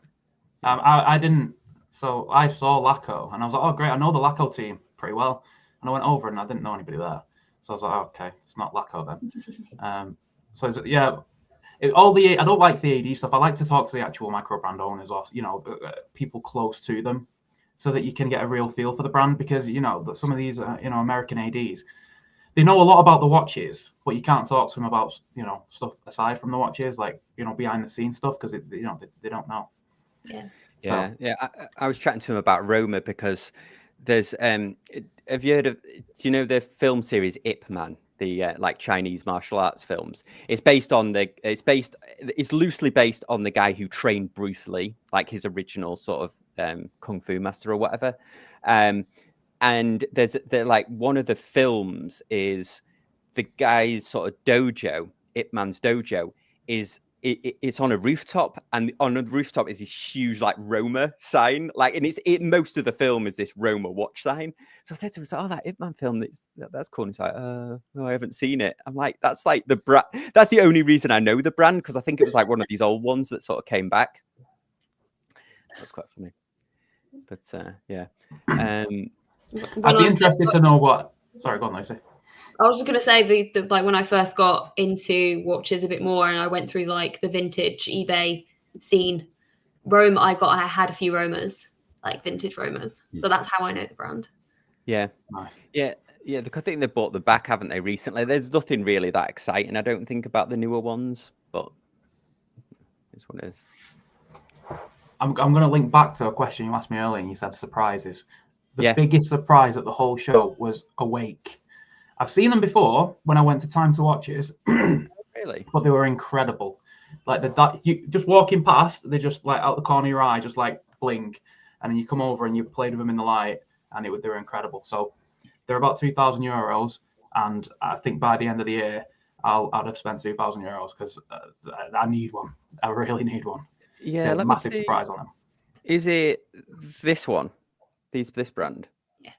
I didn't. So I saw Laco, and I was like, oh great, I know the Laco team pretty well. And I went over, and I didn't know anybody there. So I was like, oh, okay, it's not Laco then. So yeah. I don't like the AD stuff. I like to talk to the actual micro brand owners, or people close to them, so that you can get a real feel for the brand. Because some of these American ADs, they know a lot about the watches, but you can't talk to them about stuff aside from the watches, like behind the scenes stuff, because they don't know. Yeah. Yeah, yeah. I was chatting to him about Roma because there's have you heard of? Do you know the film series Ip Man? The like Chinese martial arts films. It's loosely based on the guy who trained Bruce Lee, like his original sort of kung fu master or whatever. And they're like one of the films is the guy's sort of dojo, Ip Man's dojo, is it's on a rooftop, and on the rooftop is this huge like Roma sign, like, and most of the film is this Roma watch sign. So I said to him, "Oh, that Ip Man film, that's cool." And he's like, "No, I haven't seen it." I'm like, "That's like the brand. That's the only reason I know the brand, because I think it was like one of these old ones that sort of came back." That's quite funny, but yeah. I'd be interested to know what. Sorry, go on, Lucy. I was just going to say the like when I first got into watches a bit more, and I went through like the vintage eBay scene, I had a few Romas, like vintage Romas. So that's how I know the brand. Yeah. Nice. Yeah. I think they bought them back, haven't they, recently? There's nothing really that exciting, I don't think, about the newer ones, but it's what it is. I'm going to link back to a question you asked me earlier, and you said surprises. The biggest surprise at the whole show was Awake. I've seen them before when I went to Time to Watches. Really? But they were incredible. Like you just walking past, they just like out the corner of your eye, just like blink, and then you come over and you played with them in the light, and they were incredible. So they're about €2,000, and I think by the end of the year, I'd have spent €2,000 because I need one. I really need one. Yeah, massive surprise on them. Is it this one? This brand? Yeah,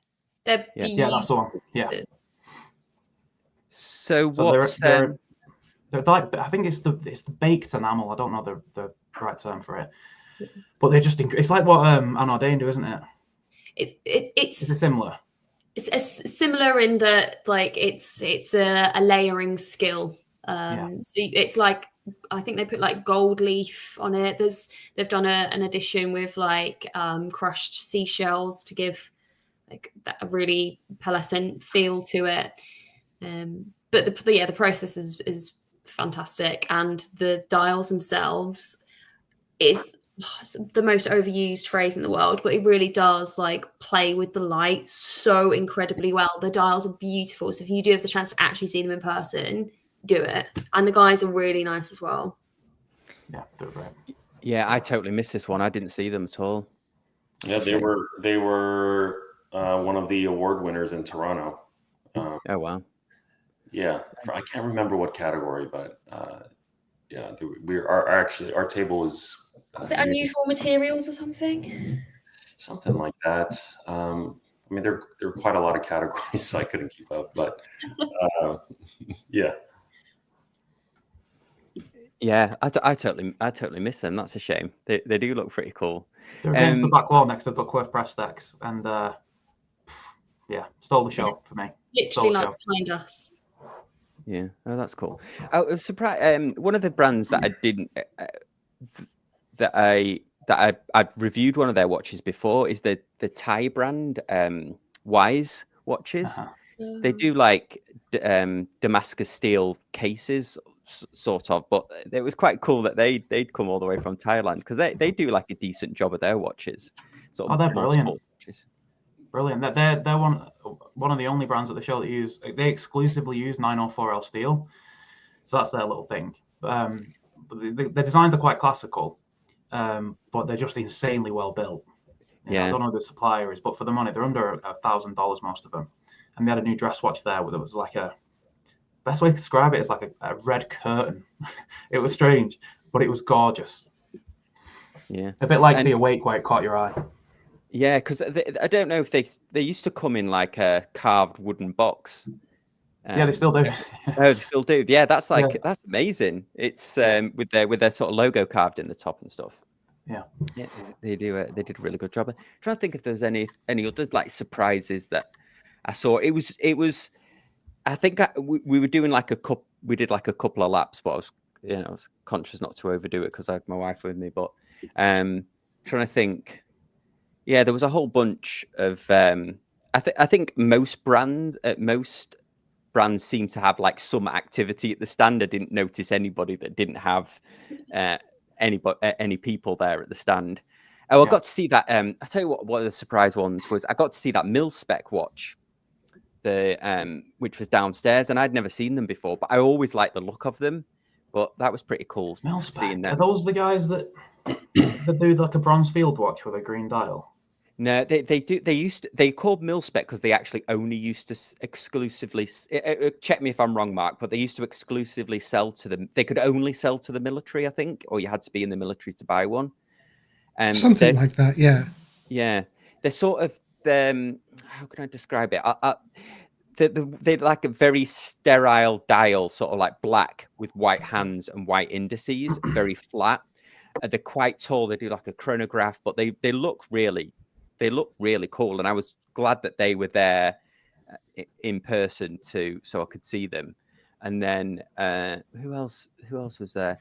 they're beautiful. Yeah, that's the one. Yeah. So what's they're like, I think it's the baked enamel. I don't know the right term for it, but they're just it's like what Anodane do, isn't it? It's similar. It's similar in that like it's a layering skill. So it's like, I think they put like gold leaf on it. They've done an edition with like crushed seashells to give like that really pearlescent feel to it. But the process is fantastic, and the dials themselves is the most overused phrase in the world, but it really does like play with the light so incredibly well. The dials are beautiful, so if you do have the chance to actually see them in person, do it. And the guys are really nice as well. Yeah, they're great. Yeah, I totally missed this one. I didn't see them at all. Yeah, they were one of the award winners in Toronto. Oh wow. Yeah, I can't remember what category, but yeah, our table was. Was it unusual materials or something? Something like that. I mean, there were quite a lot of categories, so I couldn't keep up. But yeah. Yeah, I totally miss them. That's a shame. They do look pretty cool. They're against the back wall next to Duckworth Press Decks, and yeah, stole the show for me. Literally like behind us. Yeah, oh, that's cool. I was surprised. One of the brands that I didn't I'd reviewed one of their watches before is the Thai brand Wise watches. Uh-huh. They do like Damascus steel cases, sort of, but it was quite cool that they'd come all the way from Thailand, because they do like a decent job of their watches. They're brilliant. Brilliant. They're one of the only brands at the show that they exclusively use 904L steel, so that's their little thing. But the designs are quite classical, but they're just insanely well built. I don't know who the supplier is, but for the money, they're under $1,000, most of them. And they had a new dress watch there that was like best way to describe it is like a red curtain. It was strange, but it was gorgeous. Yeah, a bit like the Awake where it caught your eye. Yeah, because I don't know if they used to come in like a carved wooden box. Yeah, they still do. Oh, they still do. Yeah, that's amazing. It's with their sort of logo carved in the top and stuff. Yeah, they do. They did a really good job. I'm trying to think if there's any other like surprises that I saw. It was. I think we were doing like we did like a couple of laps, but I was conscious not to overdo it because I had my wife with me. But trying to think, yeah, there was a whole bunch of. I think most brands seem to have like some activity at the stand. I didn't notice anybody that didn't have any people there at the stand. Oh, I got to see that. I tell you what, one of the surprise ones was I got to see that mil-spec watch. Which was downstairs, and I'd never seen them before, but I always liked the look of them. But that was pretty cool seeing them. Are those the guys that do like a bronze field watch with a green dial? No, they do. They called mil-spec because they actually only used to exclusively. Check me if I'm wrong, Mark, but they used to exclusively sell to them. They could only sell to the military, I think, or you had to be in the military to buy one. Something like that, yeah. Yeah, they're sort of. How can I describe it? They're like a very sterile dial, sort of like black with white hands and white indices, very flat. They're quite tall. They do like a chronograph, but they look really cool. And I was glad that they were there in person too, so I could see them. And then who else was there?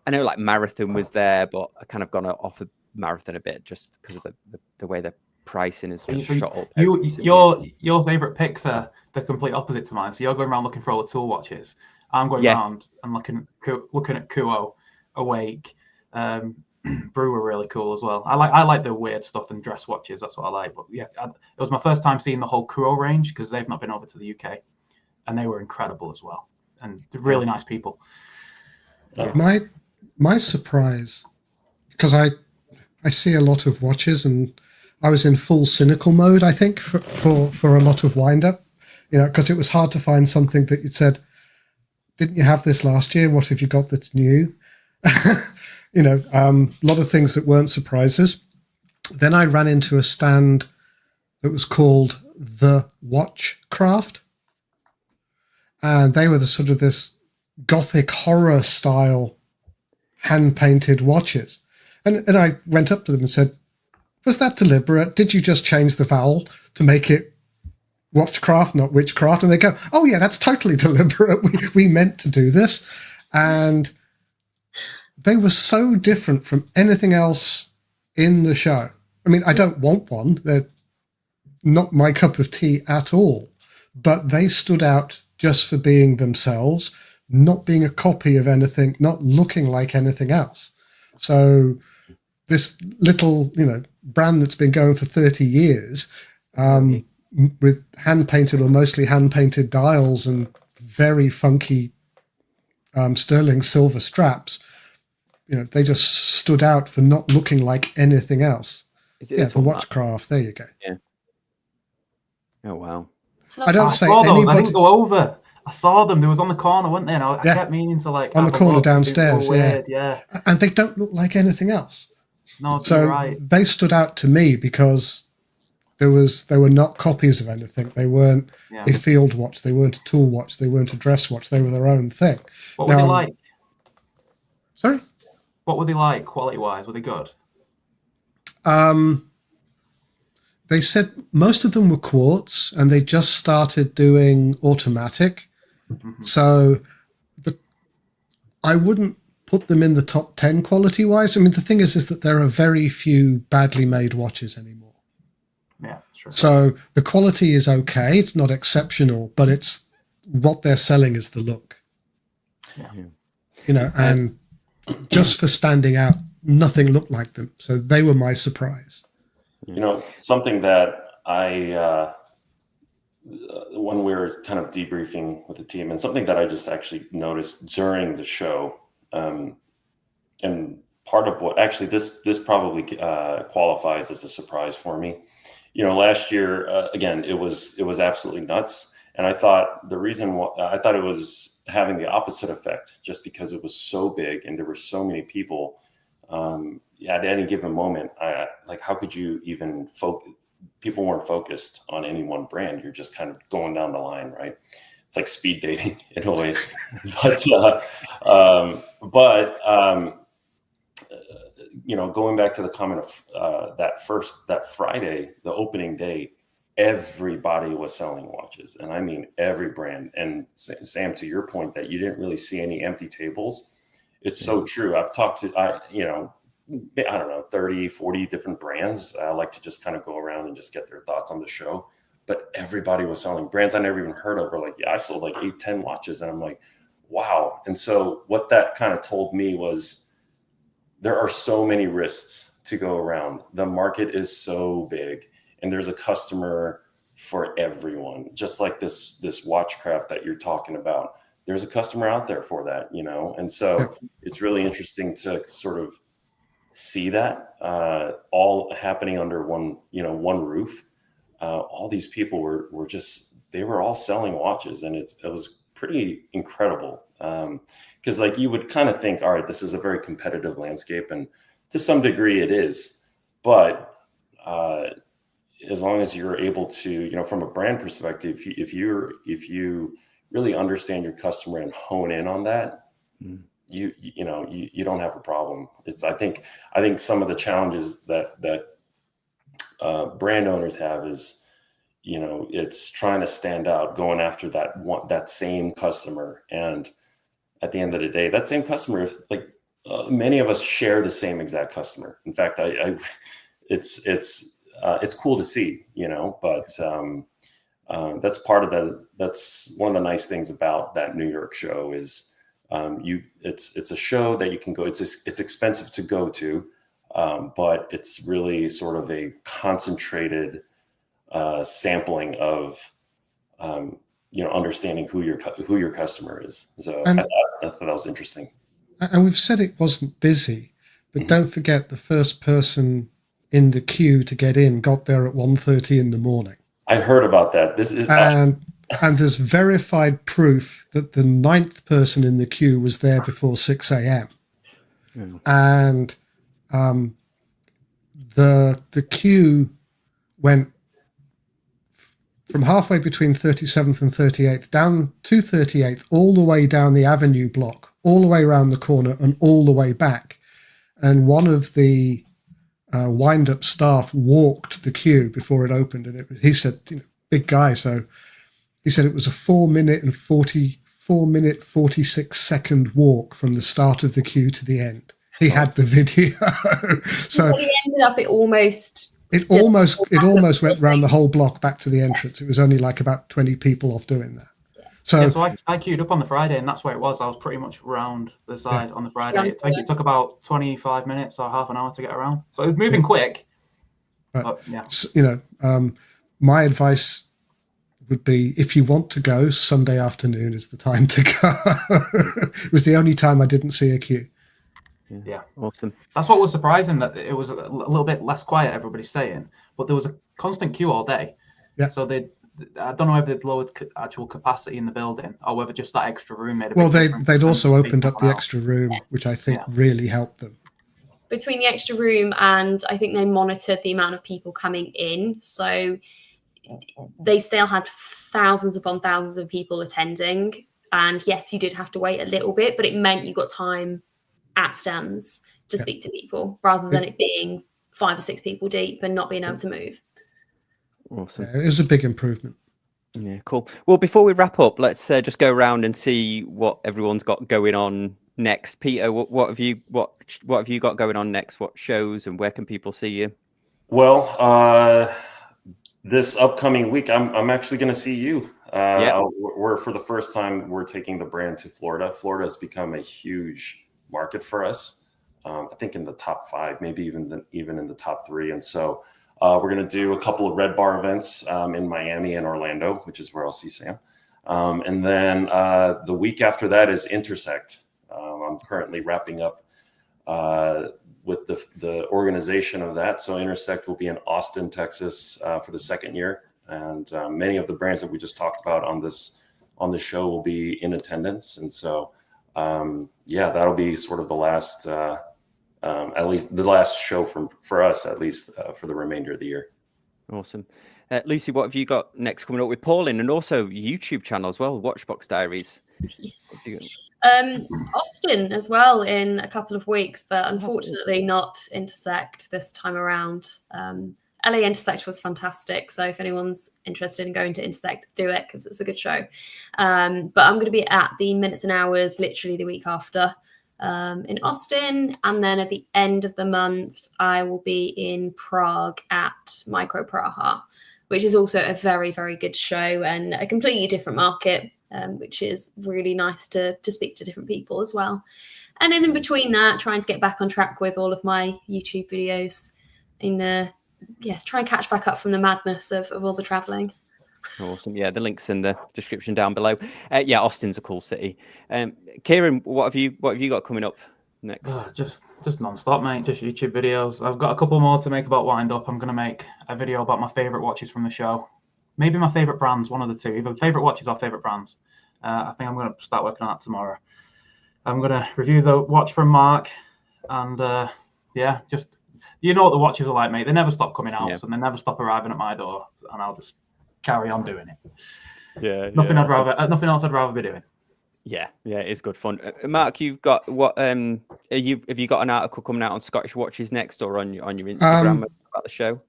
I know like Marathon was there, but I kind of gone off of Marathon a bit just because of the way the pricing is just shot up. Your favorite picks are the complete opposite to mine. So you're going around looking for all the tool watches. I'm going around and looking at Kuo, Awake. Brew were really cool as well. I like the weird stuff and dress watches. That's what I like. But yeah, it was my first time seeing the whole Kuo range because they've not been over to the UK, and they were incredible as well. And they're really nice people. Yeah. My surprise, because I see a lot of watches, and I was in full cynical mode, I think, for a lot of Windup, because it was hard to find something that you'd said, didn't you have this last year? What have you got that's new? A lot of things that weren't surprises. Then I ran into a stand that was called The Watch Craft. And they were the sort of this gothic horror style hand-painted watches. And I went up to them and said, was that deliberate? Did you just change the vowel to make it watchcraft, not witchcraft? And they go, oh yeah, that's totally deliberate. We meant to do this. And they were so different from anything else in the show. I mean, I don't want one. They're not my cup of tea at all. But they stood out just for being themselves, not being a copy of anything, not looking like anything else. So this little, brand that's been going for 30 years, with hand-painted or mostly hand-painted dials and very funky sterling silver straps, they just stood out for not looking like anything else. Yeah, the Watchcraft. There you go. Yeah. Oh wow. I don't say anybody. I didn't go over. I saw them. They was on the corner, weren't they? And I kept meaning to on the corner downstairs. Yeah. And they don't look like anything else. No, so right. They stood out to me because they were not copies of anything. They weren't a field watch. They weren't a tool watch. They weren't a dress watch. They were their own thing. What were they like? Sorry? What were they like quality-wise? Were they good? They said most of them were quartz, and they just started doing automatic. Mm-hmm. So I wouldn't put them in the top 10 quality-wise. I mean, the thing is that there are very few badly made watches anymore. Yeah, sure. So the quality is okay. It's not exceptional, but it's what they're selling is the look. Yeah. And just for standing out, nothing looked like them. So they were my surprise. Something that I, when we were kind of debriefing with the team, and something that I just actually noticed during the show, and part of what actually this probably qualifies as a surprise for me. Last year, again, it was absolutely nuts. And I thought the reason I thought it was having the opposite effect, just because it was so big and there were so many people. At any given moment, how could you even focus? People weren't focused on any one brand. You're just kind of going down the line, right? It's like speed dating in a way. But going back to the comment of that Friday, the opening day, everybody was selling watches, and I mean every brand. And Sam, to your point that you didn't really see any empty tables, it's so true. I've talked to I don't know, 30, 40 different brands. I like to just kind of go around and just get their thoughts on the show. But everybody was selling brands I never even heard of. Or like, yeah, I sold like 8, 10 watches. And I'm like, wow. And so what that kind of told me was there are so many wrists to go around. The market is so big, and there's a customer for everyone. Just like this watchcraft that you're talking about, there's a customer out there for that, And so it's really interesting to sort of see that all happening under one roof. All these people were they were all selling watches, and it was pretty incredible. Because like you would kind of think, all right, this is a very competitive landscape, and to some degree it is, but as long as you're able to, from a brand perspective, if you really understand your customer and hone in on that, you don't have a problem. I think some of the challenges that brand owners have is, it's trying to stand out, going after that same customer. And at the end of the day, that same customer, if many of us share the same exact customer. In fact, it's cool to see, but that's one of the nice things about that New York show is it's a show that you can go. It's expensive to go to, but it's really sort of a concentrated sampling of understanding who your customer is. So I thought that was interesting. And we've said it wasn't busy, but don't forget the first person in the queue to get in got there at 1:30 in the morning. I heard about that. This is and there's verified proof that the 9th person in the queue was there before 6 a.m. And the queue went from halfway between 37th and 38th down to 38th, all the way down the Avenue block, all the way around the corner, and all the way back. And one of the Windup staff walked the queue before it opened, and he said, big guy, so he said it was a 4 minute 46 second walk from the start of the queue to the end. He had the video. So he ended up it almost went around the whole block back to the entrance. It was only like about 20 people off doing that. So I queued up on the Friday, and that's where it was. I was pretty much round the side on the Friday. It took about 25 minutes or half an hour to get around. So it was moving quick. But yeah. My advice would be, if you want to go, Sunday afternoon is the time to go. It was the only time I didn't see a queue. Yeah. Awesome. That's what was surprising, that it was a little bit less quiet, everybody's saying, but there was a constant queue all day. Yeah. So I don't know if they'd lowered actual capacity in the building, or whether just that extra room made a Well, big difference. they'd also opened up the extra room, which I think really helped them. Between the extra room and I think they monitored the amount of people coming in. So they still had thousands upon thousands of people attending. And yes, you did have to wait a little bit, but it meant you got time at stands to speak to people, rather than it being 5 or 6 people deep and not being able to move. Awesome. Yeah, it was a big improvement. Yeah, cool. Well, before we wrap up, let's just go around and see what everyone's got going on next. Peter, what have you got going on next? What shows and where can people see you? Well, this upcoming week, I'm actually going to see you. We're for the first time, we're taking the brand to Florida. Florida has become a huge market for us. I think in the top 5, maybe even in the top 3. And so we're going to do a couple of Red Bar events in Miami and Orlando, which is where I'll see Sam. And then the week after that is Intersect. I'm currently wrapping up with the organization of that. So Intersect will be in Austin, Texas for the 2nd year. And many of the brands that we just talked about on the show will be in attendance. And so, that'll be sort of the last, at least the last show for us, at least for the remainder of the year. Awesome. Lucy, what have you got next coming up with Pauline, and also YouTube channel as well, Watchbox Diaries? Austin as well in a couple of weeks, but unfortunately not Intersect this time around. LA Intersect was fantastic, so if anyone's interested in going to Intersect, do it because it's a good show. But I'm going to be at the Minutes and Hours literally the week after in Austin, and then at the end of the month I will be in Prague at Micro Praha, which is also a very, very good show and a completely different market, which is really nice to speak to different people as well. And then in between that, trying to get back on track with all of my YouTube videos try and catch back up from the madness of all the traveling. Awesome. Yeah, the link's in the description down below. Yeah, Austin's a cool city. Kieran, what have you got coming up next? Just non-stop, mate. Just YouTube videos. I've got a couple more to make about Windup. I'm going to make a video about my favorite watches from the show. Maybe my favorite brands, one of the two. Either favorite watches or favorite brands. I think I'm going to start working on that tomorrow. I'm going to review the watch from Mark, and just you know what the watches are like, mate. They never stop coming out, so they never stop arriving at my door, and I'll just carry on doing it. Yeah, nothing else I'd rather be doing. Yeah, it's good fun. Mark, you've got what? Have you got an article coming out on Scottish watches next, or on your Instagram about the show?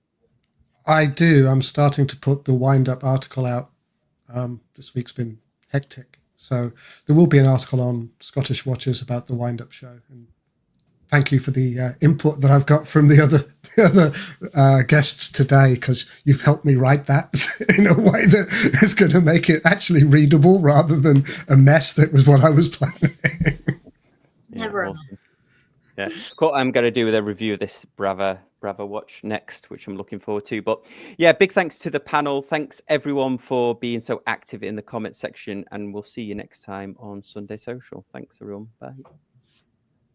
I do. I'm starting to put the Windup article out. This week's been hectic, so there will be an article on Scottish watches about the Windup show. And thank you for the input that I've got from the other guests today, because you've helped me write that in a way that is going to make it actually readable rather than a mess that was what I was planning. Never. Awesome. Yeah, cool. I'm going to do a review of this Brava watch next, which I'm looking forward to. But yeah, big thanks to the panel. Thanks everyone for being so active in the comment section, and we'll see you next time on Sunday Social. Thanks everyone. Bye.